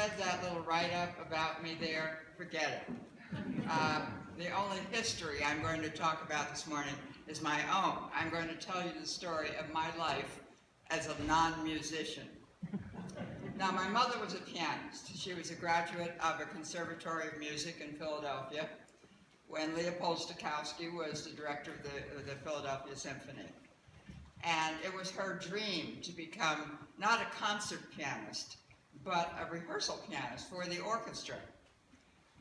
read that little write-up about me there, forget it. The only history I'm going to talk about this morning is my own. I'm going to tell you the story of my life as a non-musician. Now, my mother was a pianist. She was a graduate of a Conservatory of Music in Philadelphia when Leopold Stokowski was the director of the Philadelphia Symphony. And it was her dream to become not a concert pianist, but a rehearsal pianist for the orchestra.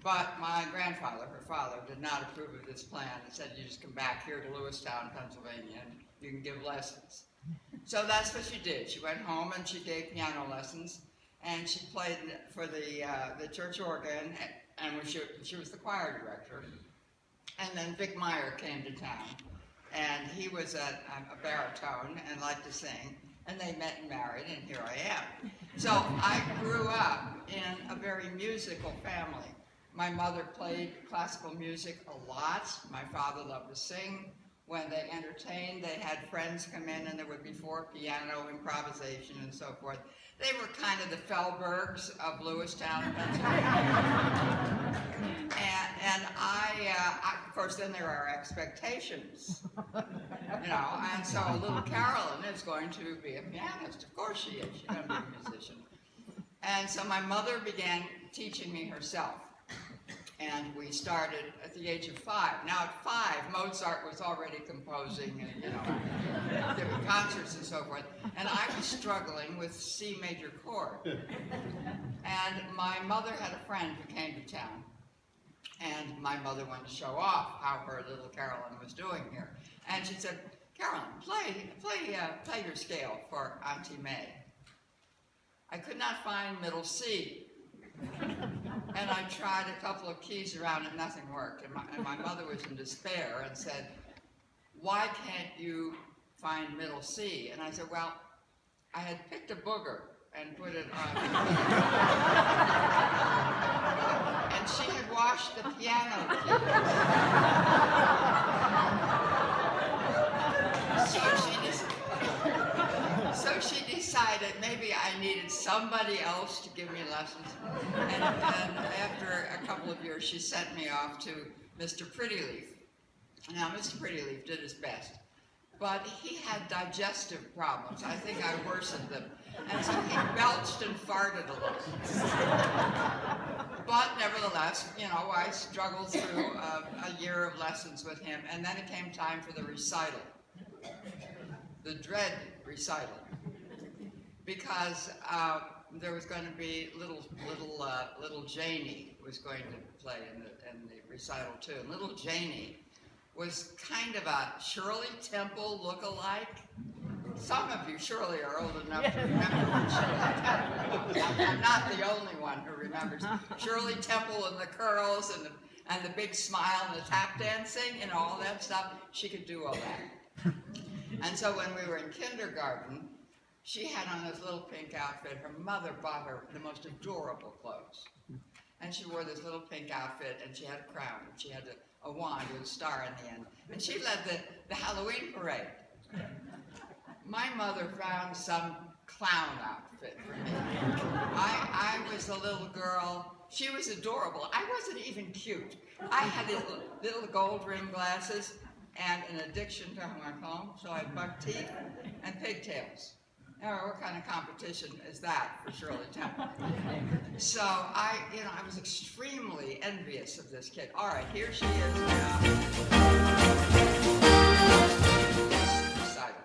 But my grandfather, her father, did not approve of this plan and said, you just come back here to Lewistown, Pennsylvania, and you can give lessons. So that's what she did. She went home and she gave piano lessons, and she played for the church organ, and she was the choir director. And then Vic Meyer came to town, and he was a baritone and liked to sing, and they met and married, and here I am. So I grew up in a very musical family. My mother played classical music a lot. My father loved to sing. When they entertained, they had friends come in, and there would be piano improvisation and so forth. They were kind of the Fellbergs of Lewistown, Pennsylvania. And of course, then there are expectations, you know, and so little Carolyn is going to be a pianist. Of course she is. She's going to be a musician. And so my mother began teaching me herself. And we started at the age of 5. Now at 5, Mozart was already composing and, you know, giving concerts and so forth. And I was struggling with C major chord. And my mother had a friend who came to town. And my mother wanted to show off how her little Carolyn was doing here. And she said, Carolyn, play your scale for Auntie May. I could not find middle C. And I tried a couple of keys around and nothing worked. And my mother was in despair and said, why can't you find middle C? And I said, well, I had picked a booger and put it on. And she had washed the piano keys. So she decided maybe I needed somebody else to give me lessons. And after a couple of years, she sent me off to Mr. Prettyleaf. Now, Mr. Prettyleaf did his best, but he had digestive problems. I think I worsened them. And so he belched and farted a lot. But nevertheless, you know, I struggled through a year of lessons with him, and then it came time for the recital, the dread recital, because there was going to be little Janie was going to play in the recital too. And little Janie was kind of a Shirley Temple look-alike. Some of you surely are old enough to remember what Shirley Temple was. I'm not the only one who remembers Shirley Temple and the curls and the big smile and the tap dancing and all that stuff. She could do all that. And so when we were in kindergarten, she had on this little pink outfit. Her mother bought her the most adorable clothes. And she wore this little pink outfit, and she had a crown, and she had a wand with a star in the end. And she led the Halloween parade. My mother found some clown outfit for me. I was a little girl. She was adorable. I wasn't even cute. I had these little gold rimmed glasses and an addiction to home, so I had buck teeth and pigtails. Now, what kind of competition is that for Shirley Temple? So I was extremely envious of this kid. All right, here she is now. Recital.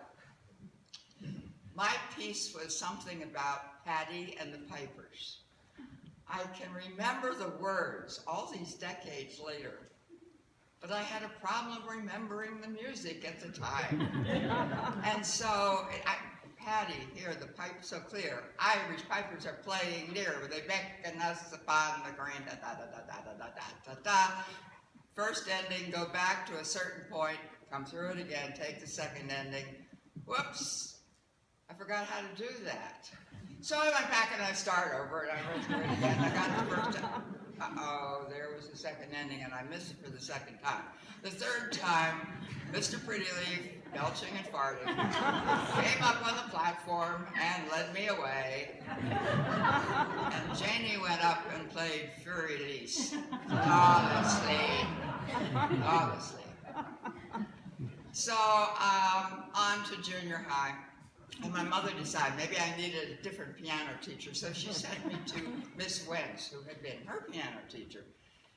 My piece was something about Patty and the Pipers. I can remember the words all these decades later, but I had a problem remembering the music at the time. And so, Patty, here, the pipe so clear. Irish pipers are playing near, they beckon us upon the green, da da da da da da da da da. First ending, go back to a certain point, come through it again, take the second ending. Whoops, I forgot how to do that. So I went back and I started over and I went through it again. I got the first uh-oh, there was the second ending, and I missed it for the second time. The third time, Mr. Prettyleaf, belching and farting, came up on the platform and led me away. And Janie went up and played Fury Elise, flawlessly. So, on to junior high. And my mother decided maybe I needed a different piano teacher, so she sent me to Miss Wentz, who had been her piano teacher.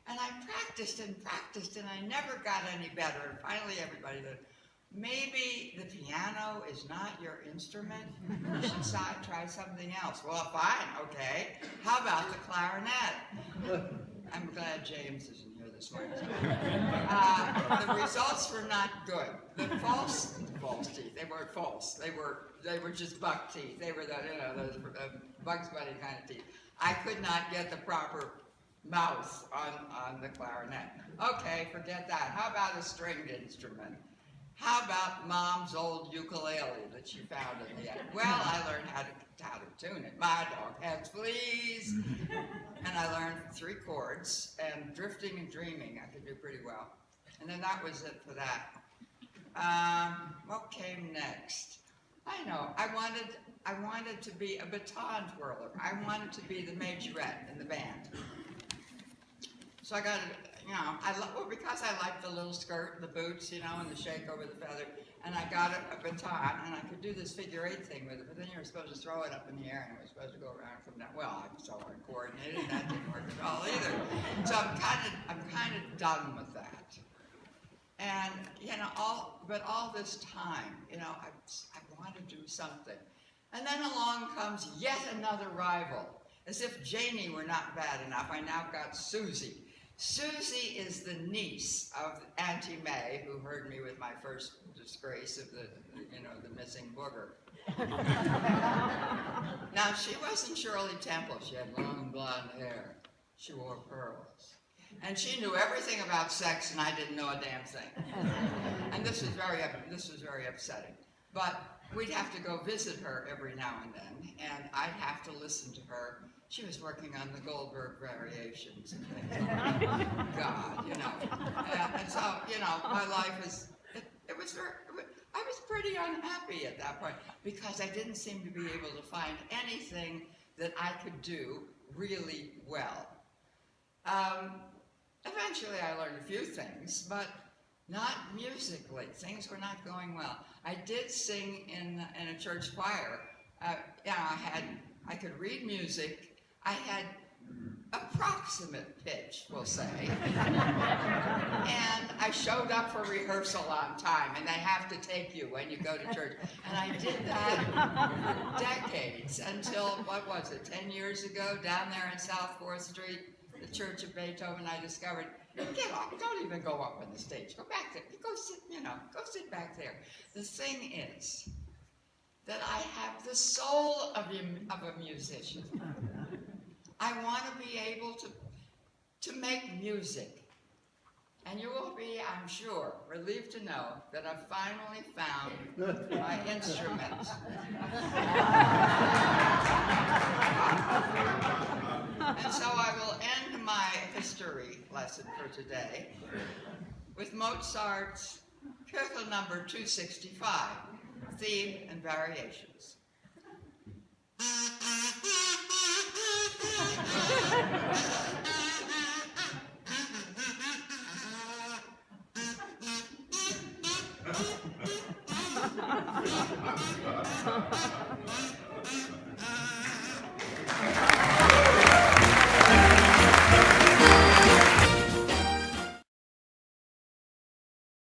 And I practiced, and I never got any better. And finally everybody said, maybe the piano is not your instrument. You should try something else. Well, fine, okay. How about the clarinet? I'm glad James isn't here this morning. The results were not good. The false teeth, they weren't false. They were just buck teeth. They were those Bugs Bunny kind of teeth. I could not get the proper mouth on the clarinet. Okay, forget that. How about a stringed instrument? How about Mom's old ukulele that she found in the attic? Well, I learned how to tune it. My dog has fleas. And I learned 3 chords, and drifting and dreaming I could do pretty well. And then that was it for that. What came next? I know, I wanted to be a baton twirler. I wanted to be the majorette in the band. So I got because I liked the little skirt, the boots, and the shake over the feather, and I got a baton, and I could do this figure 8 thing with it, but then you were supposed to throw it up in the air, and it was supposed to go around from that. Well, I'm so uncoordinated, that didn't work at all either. So I'm kind of done with that. And, all this time, I want to do something. And then along comes yet another rival. As if Janie were not bad enough, I now got Susie. Susie is the niece of Auntie May, who heard me with my first disgrace of the missing booger. Now, she wasn't Shirley Temple. She had long blonde hair. She wore pearls. And she knew everything about sex, and I didn't know a damn thing. And this was very upsetting. But we'd have to go visit her every now and then, and I'd have to listen to her. She was working on the Goldberg variations and things. God, And so, my life I was pretty unhappy at that point because I didn't seem to be able to find anything that I could do really well. Eventually I learned a few things, but not musically. Things were not going well. I did sing in a church choir. I could read music. I had approximate pitch, we'll say. And I showed up for rehearsal on time, and they have to take you when you go to church. And I did that for decades until, 10 years ago, down there in South 4th Street, the Church of Beethoven, I discovered, get off, don't even go up on the stage. Go back there, go sit back there. The thing is that I have the soul of a musician. I want to be able to make music. And you will be, I'm sure, relieved to know that I've finally found my instrument. And so I will end my history lesson for today with Mozart's Köchel number 265, Theme and Variations.